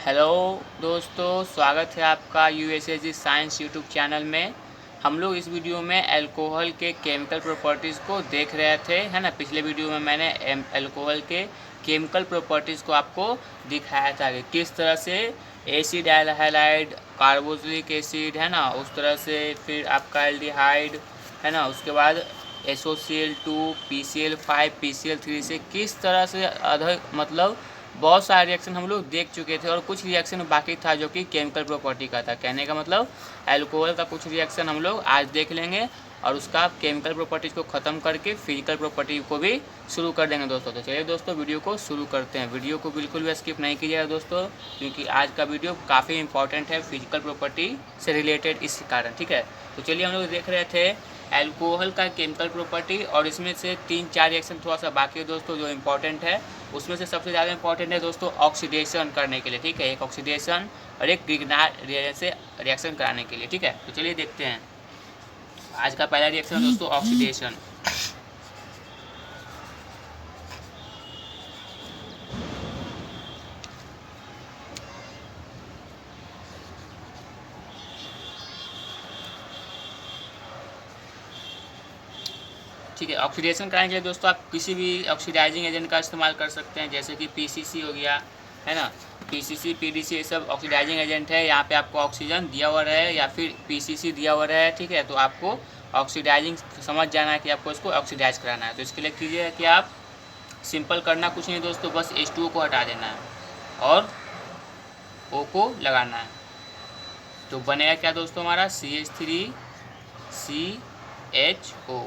Hello दोस्तों, स्वागत है आपका यूएसएजी साइंस यूट्यूब चैनल में। हम लोग इस वीडियो में अल्कोहल के केमिकल प्रॉपर्टीज़ को देख रहे थे, है ना। पिछले वीडियो में मैंने अल्कोहल के केमिकल प्रॉपर्टीज़ को आपको दिखाया था कि किस तरह से एसिड हैलाइड कार्बोक्सिलिक एसिड, है ना, उस तरह से फिर आपका एल्डिहाइड, है ना, उसके बाद SOCl2 PCl5 PCl3 से किस तरह से अदर मतलब बहुत सारे रिएक्शन हम लोग देख चुके थे और कुछ रिएक्शन बाकी था जो कि केमिकल प्रॉपर्टी का था। कहने का मतलब अल्कोहल का कुछ रिएक्शन हम लोग आज देख लेंगे और उसका केमिकल प्रॉपर्टीज़ को ख़त्म करके फिजिकल प्रॉपर्टी को भी शुरू कर देंगे दोस्तों। तो चलिए दोस्तों, वीडियो को शुरू करते हैं। वीडियो को बिल्कुल भी स्किप नहीं कीजिएगा दोस्तों, क्योंकि आज का वीडियो काफ़ी इंपॉर्टेंट है फिजिकल प्रॉपर्टी से रिलेटेड, इस कारण। ठीक है, तो चलिए हम लोग देख रहे थे अल्कोहल का केमिकल प्रॉपर्टी और इसमें से 3-4 रिएक्शन थोड़ा सा बाकी है दोस्तों जो इम्पॉर्टेंट है। उसमें से सबसे ज़्यादा इंपॉर्टेंट है दोस्तों ऑक्सीडेशन करने के लिए। ठीक है, एक ऑक्सीडेशन और एक ग्रिग्नार्ड से रिएक्शन कराने के लिए। ठीक है, तो चलिए देखते हैं। आज का पहला रिएक्शन है दोस्तों ऑक्सीडेशन। ठीक है, ऑक्सीडेशन कराने के लिए दोस्तों आप किसी भी ऑक्सीडाइजिंग एजेंट का इस्तेमाल कर सकते हैं, जैसे कि PCC हो गया, है ना। PCC PDC ये सब ऑक्सीडाइजिंग एजेंट है। यहाँ पे आपको ऑक्सीजन दिया हुआ है या फिर PCC दिया हुआ है। ठीक है, तो आपको ऑक्सीडाइजिंग समझ जाना है कि आपको इसको ऑक्सीडाइज कराना है। तो इसके लिए कीजिए कि आप सिंपल करना कुछ नहीं दोस्तों, बस H2O को हटा देना है और O को लगाना है। तो बनेगा क्या दोस्तों, हमारा CH3CHO।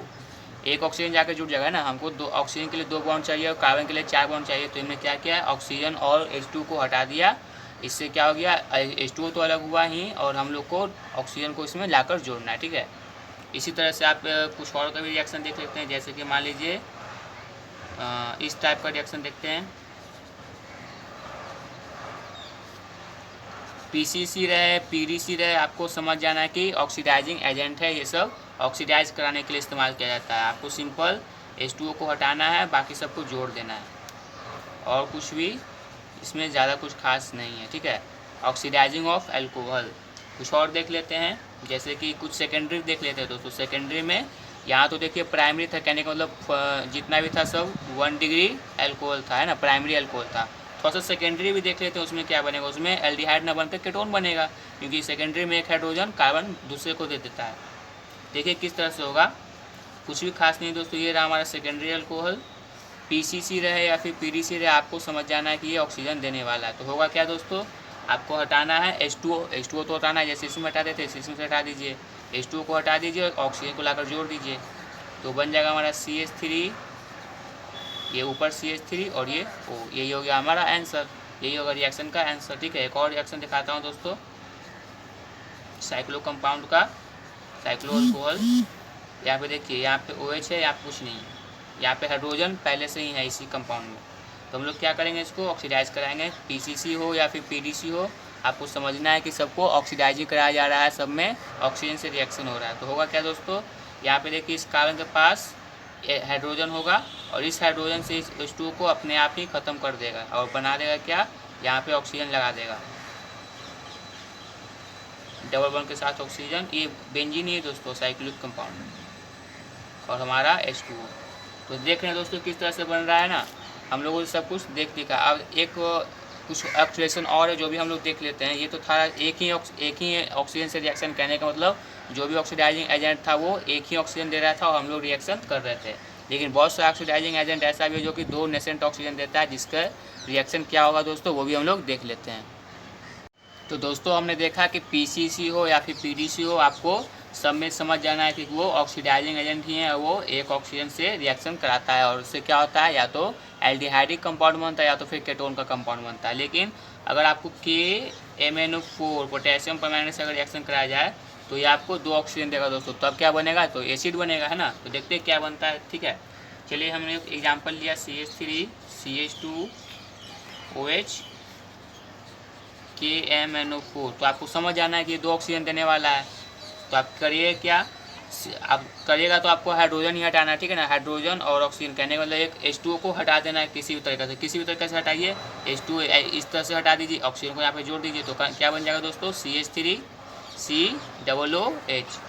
एक ऑक्सीजन जाकर जुड़ जाएगा ना। हमको दो ऑक्सीजन के लिए 2 बॉन्ड चाहिए और कार्बन के लिए 4 बॉन्ड चाहिए। तो इनमें क्या किया है, ऑक्सीजन और H2 को हटा दिया। इससे क्या हो गया, H2O तो अलग हुआ ही और हम लोग को ऑक्सीजन को इसमें लाकर जोड़ना है। ठीक है, इसी तरह से आप कुछ और का भी रिएक्शन देख लेते हैं, जैसे कि मान लीजिए इस टाइप का रिएक्शन देखते हैं। PCC रहे PDC रहे, आपको समझ जाना है कि ऑक्सीडाइजिंग एजेंट है। ये सब ऑक्सीडाइज कराने के लिए इस्तेमाल किया जाता है। आपको सिंपल H2O को हटाना है, बाकी सबको जोड़ देना है और कुछ भी इसमें ज़्यादा कुछ खास नहीं है। ठीक है, ऑक्सीडाइजिंग ऑफ अल्कोहल। कुछ और देख लेते हैं, जैसे कि कुछ सेकेंडरी देख लेते हैं दोस्तों। सेकेंडरी में यहाँ तो देखिए प्राइमरी था, कहने का मतलब जितना भी था सब 1 डिग्री अल्कोहल था, है ना, प्राइमरी अल्कोहल था। थोड़ा सा सेकेंडरी भी देख लेते हैं, उसमें क्या बनेगा। उसमें एल्डिहाइड ना बनकर केटोन बनेगा, क्योंकि सेकेंडरी में एक हाइड्रोजन कार्बन दूसरे को दे देता है। देखिए किस तरह से होगा, कुछ भी खास नहीं दोस्तों। ये रहा हमारा सेकेंडरी अल्कोहल। PCC रहे या फिर PDC रहे, आपको समझ जाना है कि ये ऑक्सीजन देने वाला है। तो होगा क्या दोस्तों, आपको हटाना है H2O तो हटाना है, जैसे इसमें हटा देते हैं इसमें से हटा दीजिए। H2O को हटा दीजिए और ऑक्सीजन को लाकर जोड़ दीजिए, तो बन जाएगा हमारा CH3। ये ऊपर CH3 और ये O। यही हो गया हमारा आंसर, यही होगा रिएक्शन का आंसर। ठीक है, एक और रिएक्शन दिखाता हूँ दोस्तों, साइक्लो कंपाउंड का, साइक्लो अल्कोहल। यहाँ पे देखिए, यहाँ पे OH है, यहाँ पे कुछ नहीं है, यहाँ पे हाइड्रोजन पहले से ही है इसी कंपाउंड में। तो हम लोग क्या करेंगे, इसको ऑक्सीडाइज कराएंगे। PCC हो या फिर PDC हो, आपको समझना है कि सबको ऑक्सीडाइज कराया जा रहा है, सब में ऑक्सीजन से रिएक्शन हो रहा है। तो होगा क्या दोस्तों, यहाँ पे देखिए इस कार्बन के पास हाइड्रोजन होगा और इस हाइड्रोजन से इस H2O को अपने आप ही ख़त्म कर देगा और बना देगा क्या, यहाँ पे ऑक्सीजन लगा देगा, डबल बॉन्ड के साथ ऑक्सीजन। ये बेंजीन ही है दोस्तों, साइक्लिक कंपाउंड, और हमारा H2O। तो देख रहे हैं दोस्तों किस तरह से बन रहा है ना। हम लोगों ने सब कुछ देख लिखा। अब एक कुछ ऑक्सीडेशन और है जो भी हम लोग देख लेते हैं। ये तो था एक ही ऑक्सीजन से रिएक्शन, कहने का मतलब जो भी ऑक्सीडाइजिंग एजेंट था वो एक ही ऑक्सीजन दे रहा था और हम लोग रिएक्शन कर रहे थे। लेकिन बहुत सारे ऑक्सीडाइजिंग एजेंट ऐसा भी है जो कि 2 नेसेंट ऑक्सीजन देता है, जिसका रिएक्शन क्या होगा दोस्तों वो भी हम लोग देख लेते हैं। तो दोस्तों हमने देखा कि PCC हो या फिर PDC हो, आपको सब में समझ जाना है कि वो ऑक्सीडाइजिंग एजेंट ही है और वो एक ऑक्सीजन से रिएक्शन कराता है और उससे क्या होता है, या तो एल्डिहाइडिक कंपाउंड बनता है या तो फिर केटोन का कंपाउंड बनता है। लेकिन अगर आपको KMnO4 पोटेशियम परमैंगनेट से अगर रिएक्शन कराया जाए तो ये आपको 2 ऑक्सीजन देगा दोस्तों। तब क्या बनेगा, तो एसिड बनेगा, है ना। तो देखते हैं क्या बनता है। ठीक है, चलिए हमने एक एग्जाम्पल लिया, CH3 CH2 OH KMnO4। तो आपको समझ आना है कि 2 ऑक्सीजन देने वाला है। तो आप करिए क्या, आप करिएगा तो आपको हाइड्रोजन ही हटाना है, ठीक है ना। हाइड्रोजन और ऑक्सीजन कहने का मतलब एक H2O को हटा देना है किसी भी तरीके से, किसी भी तरीके से हटाइए। H2O इस तरह से हटा दीजिए, ऑक्सीजन को यहाँ पे जोड़ दीजिए, तो क्या बन जाएगा दोस्तों, CH3COOH।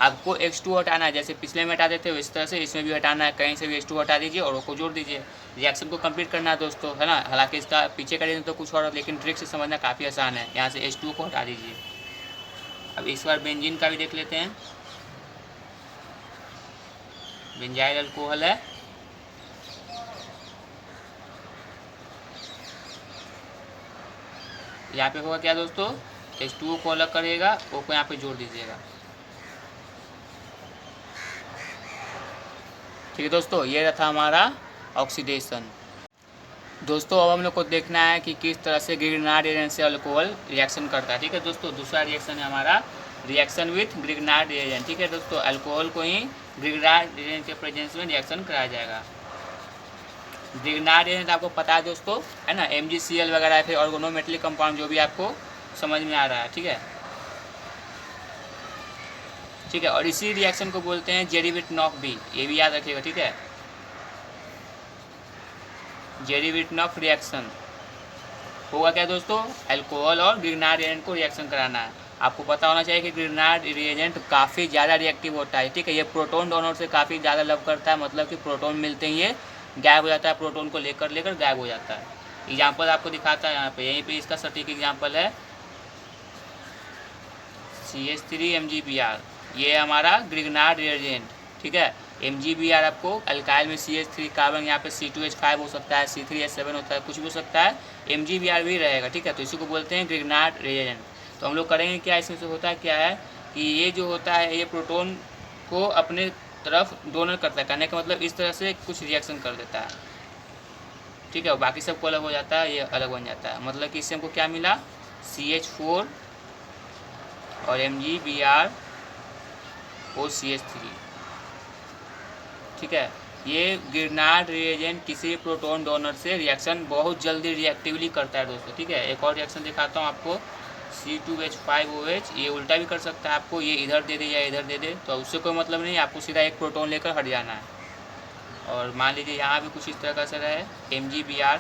आपको H2O हटाना है, जैसे पिछले में हटा देते हो इस तरह से इसमें भी हटाना है, कहीं से भी H2O हटा दीजिए और को जोड़ दीजिए। रिएक्शन को कंप्लीट करना है दोस्तों, है ना। हालांकि इसका पीछे का रीजन तो कुछ और, लेकिन ट्रिक से समझना काफ़ी आसान है। यहाँ से H2O को हटा दीजिए। अब इस बार बेंजीन का भी देख लेते हैं। बेंजाइल अल्कोहल है, यहाँ पे होगा क्या दोस्तों, H2O को अलग करिएगा, O को यहाँ पे जोड़ दीजिएगा। ठीक है दोस्तों, ये रहा था हमारा ऑक्सीडेशन। दोस्तों अब हम लोग को देखना है कि किस तरह से ग्रिग्नार्ड रिएजेंट से अल्कोहल रिएक्शन करता है। ठीक है दोस्तों, दूसरा रिएक्शन है हमारा रिएक्शन विथ ग्रिग्नार्ड रिएजेंट। ठीक है दोस्तों, अल्कोहल को ही ग्रिग्नार्ड रिएजेंट के प्रेजेंस में रिएक्शन कराया जाएगा। ग्रिग्नार्ड रिएजेंट आपको पता है दोस्तों, है ना, MgCl वगैरह, फिर ऑर्गेनोमेटेलिक कंपाउंड, जो भी आपको समझ में आ रहा है। ठीक है, ठीक है। और इसी रिएक्शन को बोलते हैं जेरी-विट्नॉफ भी, ये भी याद रखिएगा। ठीक है, जेरी-विट्नॉफ रिएक्शन होगा क्या दोस्तों, अल्कोहल और ग्रिग्नार्ड रिएजेंट को रिएक्शन कराना है। आपको पता होना चाहिए कि ग्रिग्नार्ड रिएजेंट काफ़ी ज़्यादा रिएक्टिव होता है। ठीक है, ये प्रोटॉन डोनर से काफ़ी ज़्यादा लव करता है, मतलब कि प्रोटॉन मिलते ही ये गायब हो जाता है, प्रोटॉन को लेकर गायब हो जाता है। एग्जाम्पल आपको दिखाता है यहाँ पे, यहीं पे इसका सटीक एग्जाम्पल है CH3MgBr, ये हमारा ग्रिग्नार्ड रिएजेंट। ठीक है, MgBr आपको अल्काइल में CH3 कार्बन, यहाँ पे C2H5 हो सकता है, C3H7 होता है, कुछ भी हो सकता है, MgBr भी रहेगा। ठीक है, तो इसी को बोलते हैं ग्रिग्नार्ड रिएजेंट। तो हम लोग करेंगे क्या, इसमें से होता है क्या है कि ये जो होता है ये प्रोटॉन को अपने तरफ डोनर करता है, कहने का मतलब इस तरह से कुछ रिएक्शन कर देता है। ठीक है, और बाकी सबको अलग हो जाता है, ये अलग बन जाता है। मतलब कि इससे हमको क्या मिला, CH4 और MgBr और CH3। ठीक है, ये ग्रिग्नार्ड रिएजेंट किसी प्रोटॉन डोनर से रिएक्शन बहुत जल्दी रिएक्टिवली करता है दोस्तों। ठीक है, एक और रिएक्शन दिखाता हूँ आपको, C2H5OH, ये उल्टा भी कर सकता है आपको, ये इधर दे दे या इधर दे दे, तो उससे कोई मतलब नहीं, आपको सीधा एक प्रोटॉन लेकर हट जाना है। और मान लीजिए यहाँ भी कुछ इस तरह का असर है, MgBr,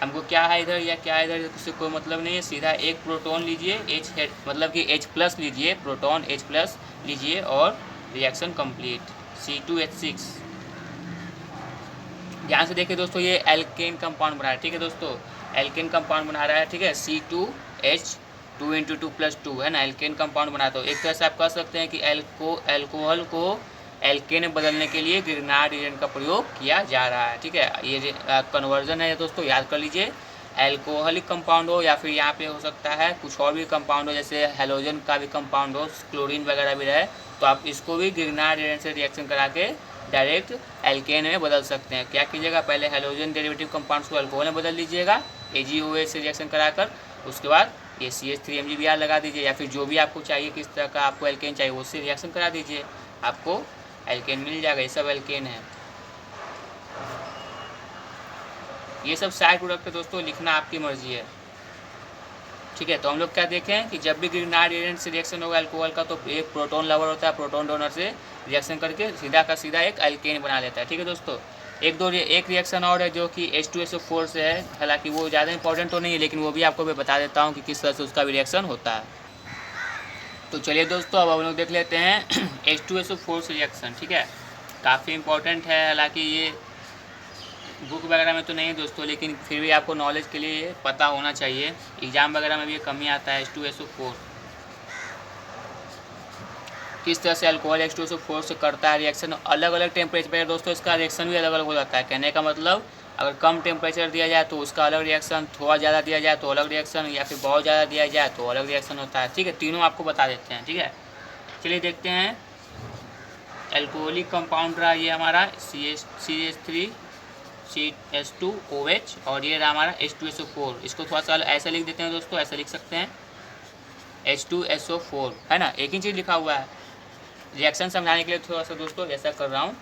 हमको क्या है इधर या क्या है इधर, उससे कोई मतलब नहीं है, सीधा एक प्रोटॉन लीजिए, H मतलब कि H+ लीजिए, प्रोटॉन H+ लीजिए और रिएक्शन कंप्लीट। C2H6, ध्यान से देखिए दोस्तों, ये एल्केन कंपाउंड बना रहा है। ठीक है दोस्तों, एल्केन कंपाउंड बना रहा है। ठीक है, C2H2 × 2+2 है ना, एल्केन कंपाउंड बनाता है। तो एक तरह से आप कह सकते हैं कि अल्कोहल को एल्केन में बदलने के लिए ग्रिग्नार्ड रिएजेंट का प्रयोग किया जा रहा है। ठीक है, ये कन्वर्जन है दोस्तों, याद कर लीजिए। एल्कोहलिक कंपाउंड हो या फिर यहाँ पे हो सकता है कुछ और भी कंपाउंड हो, जैसे हेलोजन का भी कंपाउंड हो, क्लोरीन वगैरह भी रहे, तो आप इसको भी ग्रिग्नार्ड रिएजेंट से रिएक्शन करा के डायरेक्ट एल्केन में बदल सकते हैं। क्या कीजिएगा, पहले हेलोजन डेरिवेटिव कंपाउंड्स को अल्कोहल में बदल लीजिएगा AgOH से रिएक्शन कराकर, उसके बाद ये CH3MgBr लगा दीजिए, या फिर जो भी आपको चाहिए, किस तरह का आपको एल्केन चाहिए उससे रिएक्शन करा दीजिए, आपको एल्केन मिल जाएगा। ये सब एल्केन है, ये सब साइड प्रोडक्ट है दोस्तों, लिखना आपकी मर्जी है। ठीक है, तो हम लोग क्या देखें कि जब भी ग्रिग्नार्ड रिएजेंट से रिएक्शन होगा अल्कोहल का, तो एक प्रोटॉन लवर होता है, प्रोटॉन डोनर से रिएक्शन करके सीधा का सीधा एक एल्केन बना लेता है। ठीक है दोस्तों, एक रिएक्शन और है जो कि H2SO4 से है, हालांकि वो ज़्यादा इंपॉर्टेंट तो नहीं है, लेकिन वो भी आपको मैं बता देता हूँ कि किस तरह से उसका भी रिएक्शन होता है। तो चलिए दोस्तों, अब हम लोग देख लेते हैं H2SO4 से रिएक्शन। ठीक है, काफ़ी इंपॉर्टेंट है, हालांकि ये बुक वगैरह में तो नहीं दोस्तों, लेकिन फिर भी आपको नॉलेज के लिए पता होना चाहिए, एग्जाम वगैरह में भी ये कमी आता है। H2SO4 किस तरह से अल्कोहल H2SO4 से करता है रिएक्शन, अलग अलग टेम्परेचर पर दोस्तों इसका रिएक्शन भी अलग अलग हो जाता है। कहने का मतलब अगर कम टेम्परेचर दिया जाए तो उसका अलग रिएक्शन, थोड़ा ज़्यादा दिया जाए तो अलग रिएक्शन, या फिर बहुत ज़्यादा दिया जाए तो अलग रिएक्शन होता है। ठीक है, तीनों आपको बता देते हैं। ठीक है, चलिए देखते हैं। एल्कोहलिक कंपाउंड रहा ये हमारा CH3CH2OH, और ये रहा हमारा H2SO4। इसको थोड़ा सा ऐसा लिख देते हैं दोस्तों, ऐसा लिख सकते हैं H2SO4, है ना, एक ही चीज़ लिखा हुआ है। रिएक्शन समझाने के लिए थोड़ा सा दोस्तों ऐसा कर रहा हूँ।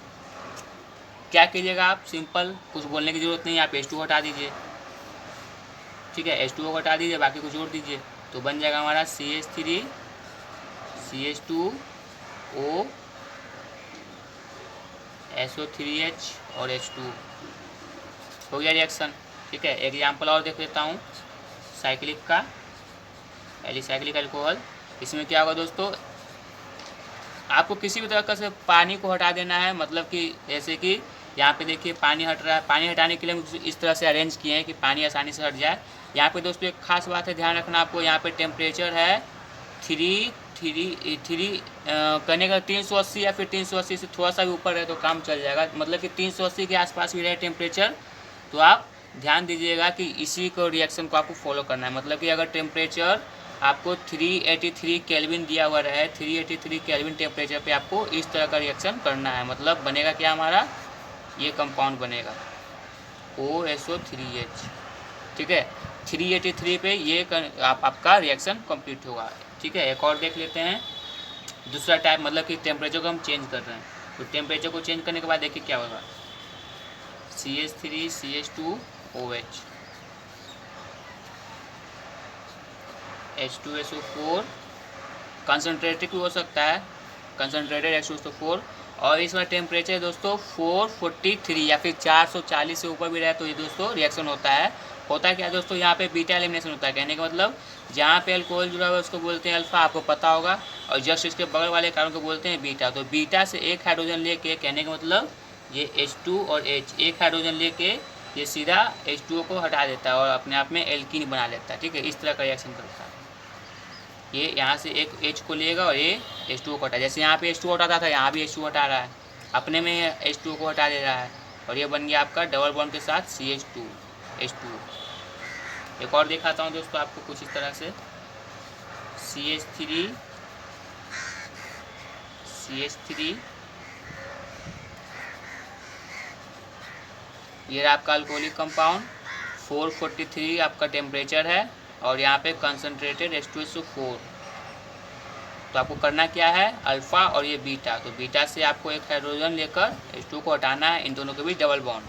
क्या कीजिएगा आप, सिंपल, कुछ बोलने की ज़रूरत नहीं है, आप H2 हटा दीजिए। ठीक है, H2 को हटा दीजिए, बाकी को जोड़ दीजिए, तो बन जाएगा हमारा CH3CH2 O SO3H और H2 हो गया रिएक्शन। ठीक है, एग्जाम्पल और देख लेता हूँ साइक्लिक का, एलिसाइक्लिक अल्कोहल। इसमें क्या होगा दोस्तों, आपको किसी भी तरह से पानी को हटा देना है, मतलब कि जैसे कि यहाँ पे देखिए पानी हट रहा है, पानी हटाने के लिए हम इस तरह से अरेंज किए हैं कि पानी आसानी से हट जाए। यहाँ पे दोस्तों एक खास बात है, ध्यान रखना आपको, यहाँ पे टेम्परेचर है 3 करने का 380 या फिर 380 से थोड़ा सा भी ऊपर है तो काम चल जाएगा, मतलब कि 380 के आसपास भी रहे टेम्परेचर तो आप ध्यान दीजिएगा कि इसी को रिएक्शन को आपको फॉलो करना है। मतलब कि अगर टेम्परेचर आपको 383 केल्विन दिया हुआ है, 383 केल्विन टेम्परेचर पे आपको इस तरह का रिएक्शन करना है। मतलब बनेगा क्या हमारा, ये कंपाउंड बनेगा OSO3H। ठीक है, 383 पे ये आपका रिएक्शन कंप्लीट होगा। ठीक है, एक और देख लेते हैं दूसरा टाइप, मतलब कि टेम्परेचर को हम चेंज कर रहे हैं। तो टेम्परेचर को चेंज करने के बाद देखिए क्या होगा, CH3 CH2 OH H2SO4 concentrated भी हो सकता है, कंसनट्रेटेड H2SO4। और इस बार टेम्परेचर दोस्तों 443 या फिर 440 से ऊपर भी रहे तो ये दोस्तों रिएक्शन होता है। होता है क्या दोस्तों, यहाँ पे बीटा एलिमिनेशन होता है। कहने का मतलब जहाँ पे अल्कोहल जुड़ा हुआ है उसको बोलते हैं अल्फा, आपको पता होगा, और जस्ट इसके बगल वाले कार्बन को बोलते हैं बीटा। तो बीटा से एक हाइड्रोजन लेके, कहने का मतलब ये H2 और H, एक हाइड्रोजन लेके ये सीधा H2O को हटा देता है और अपने आप में एल्कीन बना लेता है। ठीक है, इस तरह का रिएक्शन करता है। ये यहाँ से एक H को लेगा और ये H2O को हटा, जैसे यहाँ पे H2O हटाता था यहाँ भी H2O हटा रहा है, अपने में H2O को हटा दे रहा है, और ये बन गया आपका डबल बॉन्ड के साथ CH2 H2। एक और दिखाता हूँ दोस्तों आपको कुछ इस तरह से, CH3 ये आपका अल्कोहलिक कंपाउंड, 443 आपका टेम्परेचर है और यहाँ पे कंसनट्रेटेड H2SO4। तो आपको करना क्या है, अल्फ़ा और ये बीटा, तो बीटा से आपको एक हाइड्रोजन लेकर H2 को हटाना है, इन दोनों के बीच डबल बॉन्ड।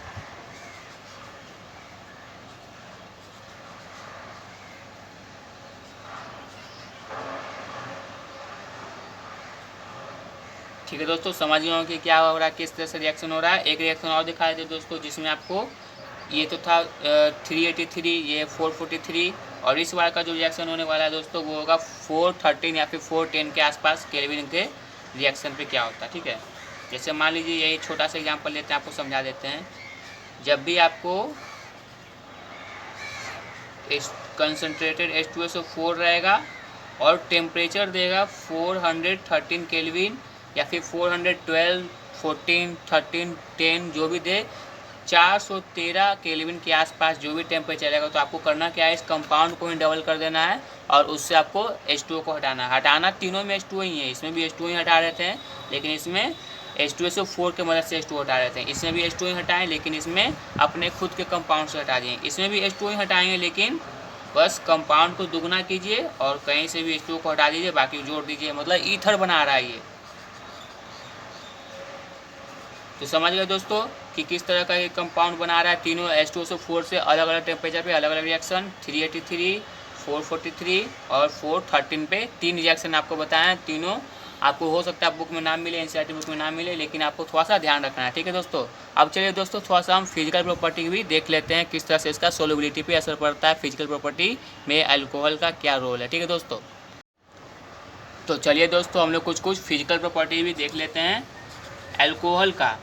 ठीक है दोस्तों, समझ गए हो कि क्या हो रहा है, किस तरह से रिएक्शन हो रहा है। एक रिएक्शन और दिखा देते दोस्तों, जिसमें आपको ये तो था 383, ये 443, और इस बार का जो रिएक्शन होने वाला है दोस्तों वो होगा 413 या फिर 410 के आसपास केल्विन के रिएक्शन पे क्या होता है। ठीक है, जैसे मान लीजिए यही छोटा सा एग्जांपल लेते हैं, आपको समझा देते हैं। जब भी आपको कंसनट्रेटेड H2SO4 रहेगा और टेम्परेचर देगा 413 केल्विन या फिर 412, 14, 13, 10 जो भी दे, 413 केल्विन के आसपास जो भी टेम्परेचर रहेगा, तो आपको करना क्या है, इस कंपाउंड को ही डबल कर देना है और उससे आपको H2O को हटाना तीनों में H2O ही है। इसमें भी H2O ही हटा रहे थे, लेकिन इसमें H2SO4 के मदद से H2O हटा रहे थे। इसमें भी H2O ही हटाएं, लेकिन इसमें अपने खुद के कंपाउंड से हटा दिए। इसमें भी H2O ही हटाएंगे, लेकिन बस कंपाउंड को दुगना कीजिए और कहीं से भी H2O को हटा दीजिए, बाकी जोड़ दीजिए, मतलब ईथर बना रहा है ये। तो समझ गए दोस्तों कि किस तरह का ये कंपाउंड बना रहा है। तीनों H2SO4 से अलग अलग टेम्परेचर पे अलग अलग रिएक्शन, 383, 443 और 413 पे 3 रिएक्शन आपको बताएं। तीनों आपको हो सकता है बुक में नाम मिले, NCERT बुक में नाम मिले, लेकिन आपको थोड़ा सा ध्यान रखना है। ठीक है दोस्तों, अब चलिए दोस्तों थोड़ा सा हम फिजिकल प्रॉपर्टी भी देख लेते हैं, किस तरह से इसका सोलबिलिटी पे असर पड़ता है, फिजिकल प्रॉपर्टी में अल्कोहल का क्या रोल है। ठीक है दोस्तों, तो चलिए दोस्तों हम लोग कुछ फिजिकल प्रॉपर्टी भी देख लेते हैं अल्कोहल का।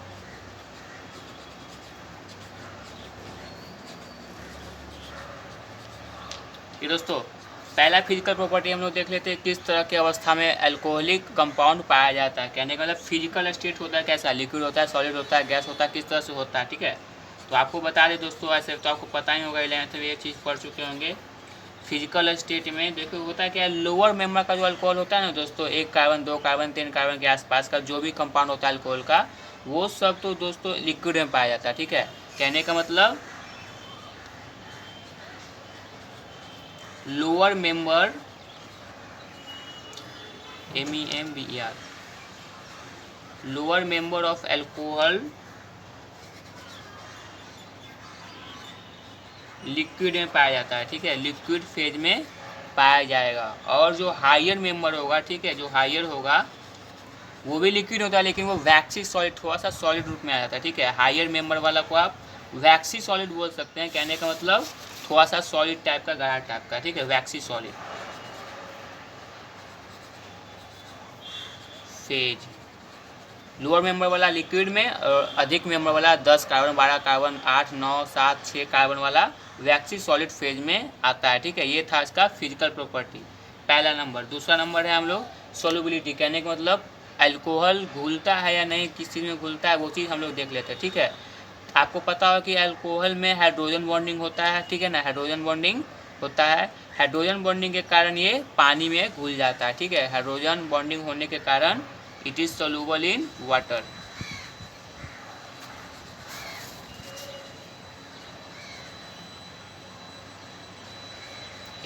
दोस्तों पहला फिजिकल प्रॉपर्टी हम लोग देख लेते हैं, किस तरह की अवस्था में अल्कोहलिक कंपाउंड पाया जाता है। कहने का मतलब फिजिकल स्टेट होता है कैसा, लिक्विड होता है, सॉलिड होता है, गैस होता है, किस तरह से होता है। ठीक है, तो आपको बता दें दोस्तों, ऐसे तो आपको पता ही होगा, 11th में ये चीज़ पढ़ चुके होंगे। फिजिकल स्टेट में देखो होता है क्या, लोअर मेंबर का जो अल्कोहल होता है ना दोस्तों, 1 कार्बन 2 कार्बन 3 कार्बन के आसपास का जो भी कंपाउंड होता है अल्कोहल का, वो सब तो दोस्तों लिक्विड में पाया जाता है। ठीक है, कहने का मतलब lower member MEMBER, lower member of alcohol liquid में पाया जाता है। ठीक है, लिक्विड फेज में पाया जाएगा। और जो हायर मेंबर होगा, ठीक है, जो हायर होगा वो भी लिक्विड होता है लेकिन वो वैक्सी सॉलिड, थोड़ा सा सॉलिड रूप में आ जाता है, ठीक है। हायर मेंबर वाला को आप वैक्सी सॉलिड बोल सकते हैं, कहने का मतलब थोड़ा सा सॉलिड टाइप का, गाढ़ा टाइप का, ठीक है, वैक्सी सॉलिड। फेज लोअर मेंबर वाला लिक्विड में, और अधिक मेंबर वाला 10 कार्बन, 12 कार्बन, 8, 9, 7, 6 कार्बन वाला वैक्सी सॉलिड फेज में आता है, ठीक है। ये था इसका फिजिकल प्रॉपर्टी, पहला नंबर। दूसरा नंबर है हम लोग सोल्युबिलिटी, कहने का मतलब अल्कोहल घुलता है या नहीं, किस चीज़ में घुलता है, वो चीज़ हम लोग देख लेते हैं, ठीक है। आपको पता हो कि अल्कोहल में हाइड्रोजन बॉन्डिंग होता है, ठीक है ना, हाइड्रोजन बॉन्डिंग होता है। हाइड्रोजन बॉन्डिंग के कारण ये पानी में घुल जाता है, ठीक है। हाइड्रोजन बॉन्डिंग होने के कारण it is soluble in water.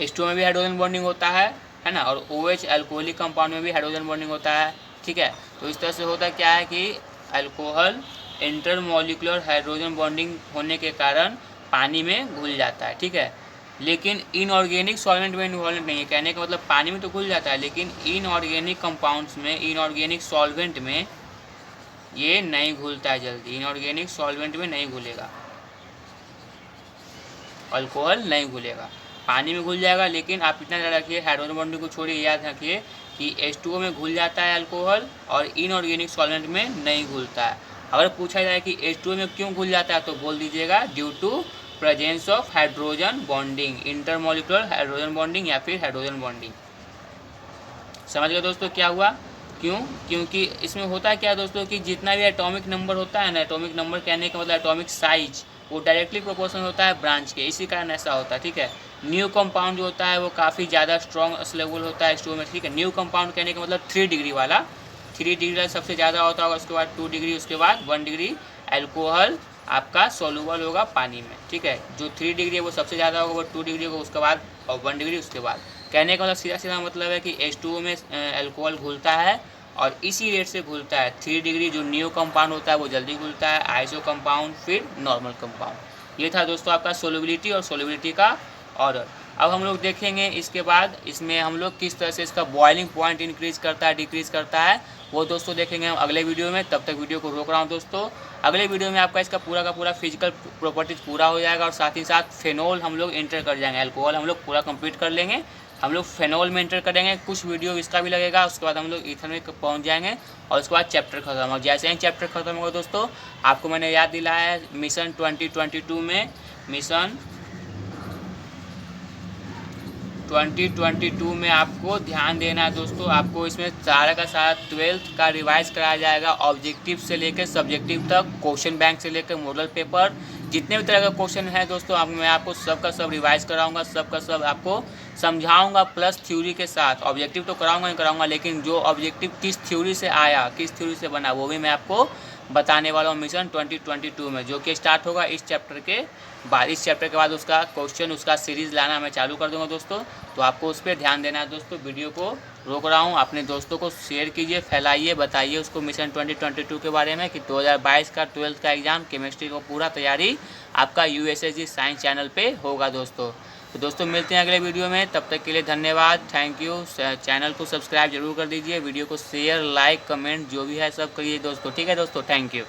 H2O में भी हाइड्रोजन बॉन्डिंग होता है ना, और OH अल्कोहलिक कंपाउंड में भी हाइड्रोजन बॉन्डिंग होता है, ठीक है। तो इस तरह से होता क्या है कि अल्कोहल इंटरमॉलिक्यूलर हाइड्रोजन बॉन्डिंग होने के कारण पानी में घुल जाता है, ठीक है। लेकिन इनऑर्गेनिक सॉल्वेंट में इन्वॉल्व नहीं है, कहने का मतलब पानी में तो घुल जाता है लेकिन इनऑर्गेनिक कंपाउंड्स में, इनऑर्गेनिक सॉल्वेंट में ये नहीं घुलता है जल्दी, इनऑर्गेनिक सॉल्वेंट में नहीं घुलेगा, अल्कोहल नहीं घुलेगा, पानी में घुल जाएगा। लेकिन आप इतना याद रखिए, हाइड्रोजन बॉन्डिंग को छोड़िए, याद रखिए कि H2O में घुल जाता है अल्कोहल और इनऑर्गेनिक सॉल्वेंट में नहीं घुलता है। अगर पूछा जाए कि H2O में क्यों घुल जाता है तो बोल दीजिएगा due to presence of hydrogen bonding, intermolecular hydrogen bonding या फिर हाइड्रोजन बॉन्डिंग। समझ गए दोस्तों क्या हुआ, क्यों? क्योंकि इसमें होता है क्या दोस्तों कि जितना भी एटॉमिक नंबर होता है ना, एटॉमिक नंबर कहने का मतलब एटॉमिक साइज, वो डायरेक्टली प्रोपोर्शनल होता है ब्रांच के, इसी कारण ऐसा होता है, ठीक है। न्यू कंपाउंड जो होता है वो काफ़ी ज़्यादा स्ट्रॉन्ग स्टेबल होता है H2O में, ठीक है। न्यू कंपाउंड कहने का मतलब 3 डिग्री वाला, 3 डिग्री सबसे ज़्यादा होता होगा, उसके बाद 2 डिग्री, उसके बाद 1 डिग्री अल्कोहल आपका सोलूबल होगा पानी में, ठीक है। जो 3 डिग्री है वो सबसे ज़्यादा होगा, वो 2 डिग्री होगा, उसके बाद और 1 डिग्री उसके बाद। कहने का मतलब सीधा सीधा मतलब है कि H2O में अल्कोहल घुलता है और इसी रेट से घुलता है। 3 डिग्री जो न्यू कंपाउंड होता है वो जल्दी घुलता है, आइसो कंपाउंड फिर नॉर्मल कंपाउंड। ये था दोस्तों आपका सोल्युबिलिटी और सोल्युबिलिटी का ऑर्डर। अब हम लोग देखेंगे इसके बाद इसमें हम लोग किस तरह से इसका बॉइलिंग पॉइंट इंक्रीज करता है, डिक्रीज करता है, वो दोस्तों देखेंगे हम अगले वीडियो में। तब तक वीडियो को रोक रहा हूँ दोस्तों, अगले वीडियो में आपका इसका पूरा का पूरा फिजिकल प्रॉपर्टीज पूरा हो जाएगा और साथ ही साथ फेनोल हम लोग एंटर कर जाएंगे, अल्कोहल हम लोग पूरा कंप्लीट कर लेंगे, हम लोग फेनोल में एंटर करेंगे, कुछ वीडियो इसका भी लगेगा, उसके बाद हम लोग ईथर में पहुंच जाएंगे और उसके बाद चैप्टर खत्म होगा। जैसे ही चैप्टर खत्म होगा दोस्तों, आपको मैंने याद दिलाया है मिशन 2022 में, मिशन 2022 में आपको ध्यान देना है दोस्तों। आपको इसमें सारा का सारा 12th का रिवाइज कराया जाएगा, ऑब्जेक्टिव से लेकर सब्जेक्टिव तक, क्वेश्चन बैंक से लेकर मॉडल पेपर, जितने भी तरह का क्वेश्चन है दोस्तों मैं आपको सब का सब रिवाइज कराऊंगा, सब का सब आपको समझाऊंगा प्लस थ्योरी के साथ। ऑब्जेक्टिव तो कराऊंगा ही कराऊंगा, लेकिन जो ऑब्जेक्टिव किस थ्योरी से आया, किस थ्योरी से बना, वो भी मैं आपको बताने वाला हूँ मिशन 2022 में, जो कि स्टार्ट होगा इस चैप्टर के बाद। इस चैप्टर के बाद उसका क्वेश्चन, उसका सीरीज़ लाना मैं चालू कर दूंगा दोस्तों, तो आपको उस पर ध्यान देना है दोस्तों। वीडियो को रोक रहा हूँ, अपने दोस्तों को शेयर कीजिए, फैलाइए, बताइए उसको मिशन 2022 के बारे में कि 2022 का 12th का एग्ज़ाम केमिस्ट्री को पूरा तैयारी आपका USSG साइंस चैनल पे होगा दोस्तों। तो दोस्तों मिलते हैं अगले वीडियो में, तब तक के लिए धन्यवाद, थैंक यू। चैनल को सब्सक्राइब जरूर कर दीजिए, वीडियो को शेयर, लाइक, कमेंट जो भी है सब करिए दोस्तों, ठीक है दोस्तों, थैंक यू।